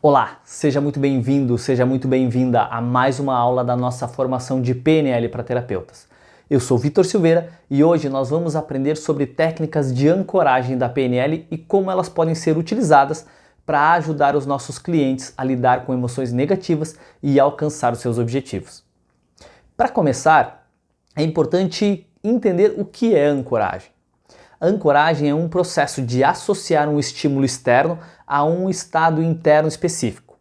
Olá, seja muito bem-vindo, seja muito bem-vinda a mais uma aula da nossa formação de PNL para terapeutas. Eu sou Vitor Silveira e hoje nós vamos aprender sobre técnicas de ancoragem da PNL e como elas podem ser utilizadas para ajudar os nossos clientes a lidar com emoções negativas e alcançar os seus objetivos. Para começar, é importante entender o que é ancoragem. A ancoragem é um processo de associar um estímulo externo a um estado interno específico.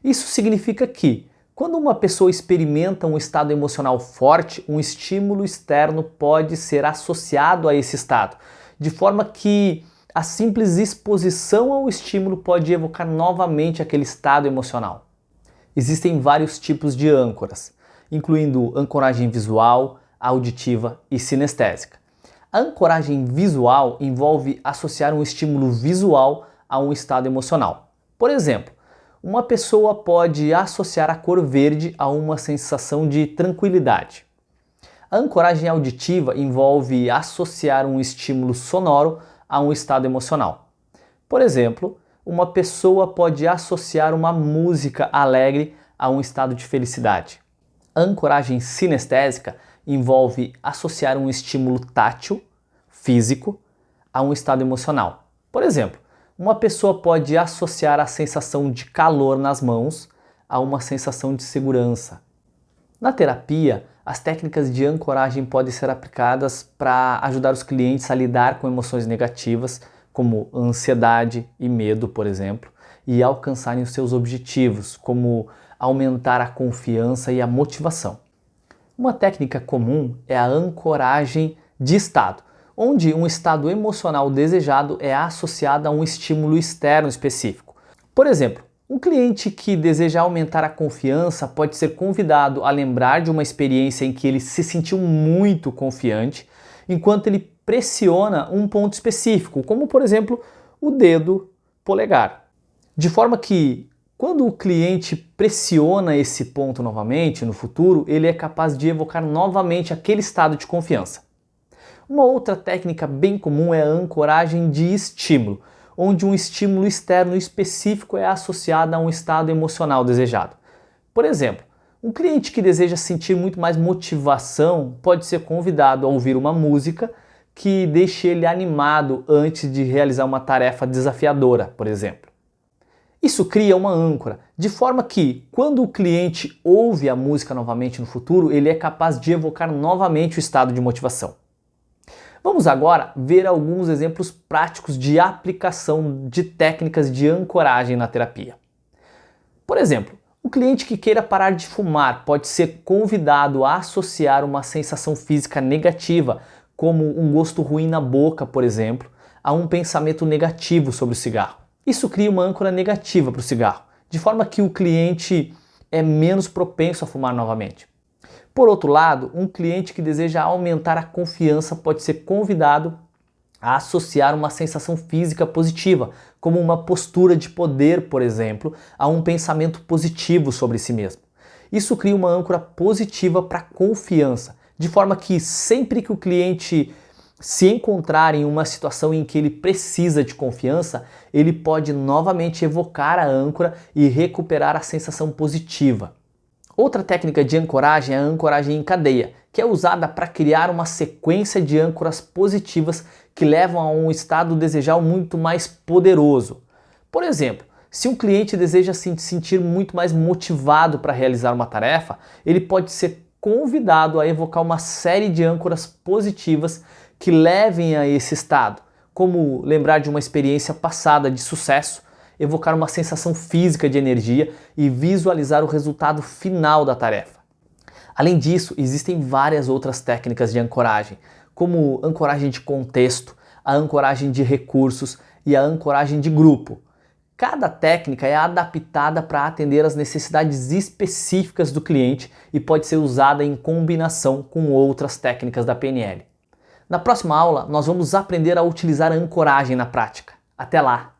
Isso significa que, quando uma pessoa experimenta um estado emocional forte, um estímulo externo pode ser associado a esse estado, de forma que a simples exposição ao estímulo pode evocar novamente aquele estado emocional. Existem vários tipos de âncoras, incluindo ancoragem visual, auditiva e sinestésica. A ancoragem visual envolve associar um estímulo visual a um estado emocional. Por exemplo, uma pessoa pode associar a cor verde a uma sensação de tranquilidade. A ancoragem auditiva envolve associar um estímulo sonoro a um estado emocional. Por exemplo, uma pessoa pode associar uma música alegre a um estado de felicidade. A ancoragem sinestésica envolve associar um estímulo tátil, físico, a um estado emocional. Por exemplo, uma pessoa pode associar a sensação de calor nas mãos a uma sensação de segurança. Na terapia, as técnicas de ancoragem podem ser aplicadas para ajudar os clientes a lidar com emoções negativas, como ansiedade e medo, por exemplo, e alcançarem os seus objetivos, como aumentar a confiança e a motivação. Uma técnica comum é a ancoragem de estado, onde um estado emocional desejado é associado a um estímulo externo específico. Por exemplo, um cliente que deseja aumentar a confiança pode ser convidado a lembrar de uma experiência em que ele se sentiu muito confiante, enquanto ele pressiona um ponto específico, como por exemplo o dedo polegar. De forma que, quando o cliente pressiona esse ponto novamente no futuro, ele é capaz de evocar novamente aquele estado de confiança. Uma outra técnica bem comum é a ancoragem de estímulo, onde um estímulo externo específico é associado a um estado emocional desejado. Por exemplo, um cliente que deseja sentir muito mais motivação pode ser convidado a ouvir uma música que deixe ele animado antes de realizar uma tarefa desafiadora, por exemplo. Isso cria uma âncora, de forma que, quando o cliente ouve a música novamente no futuro, ele é capaz de evocar novamente o estado de motivação. Vamos agora ver alguns exemplos práticos de aplicação de técnicas de ancoragem na terapia. Por exemplo, um cliente que queira parar de fumar pode ser convidado a associar uma sensação física negativa, como um gosto ruim na boca, por exemplo, a um pensamento negativo sobre o cigarro. Isso cria uma âncora negativa para o cigarro, de forma que o cliente é menos propenso a fumar novamente. Por outro lado, um cliente que deseja aumentar a confiança pode ser convidado a associar uma sensação física positiva, como uma postura de poder, por exemplo, a um pensamento positivo sobre si mesmo. Isso cria uma âncora positiva para a confiança, de forma que sempre que o cliente se encontrar em uma situação em que ele precisa de confiança, ele pode novamente evocar a âncora e recuperar a sensação positiva. Outra técnica de ancoragem é a ancoragem em cadeia, que é usada para criar uma sequência de âncoras positivas que levam a um estado desejado muito mais poderoso. Por exemplo, se um cliente deseja se sentir muito mais motivado para realizar uma tarefa, ele pode ser convidado a evocar uma série de âncoras positivas que levem a esse estado, como lembrar de uma experiência passada de sucesso, evocar uma sensação física de energia e visualizar o resultado final da tarefa. Além disso, existem várias outras técnicas de ancoragem, como ancoragem de contexto, a ancoragem de recursos e a ancoragem de grupo. Cada técnica é adaptada para atender às necessidades específicas do cliente e pode ser usada em combinação com outras técnicas da PNL. Na próxima aula, nós vamos aprender a utilizar a ancoragem na prática. Até lá!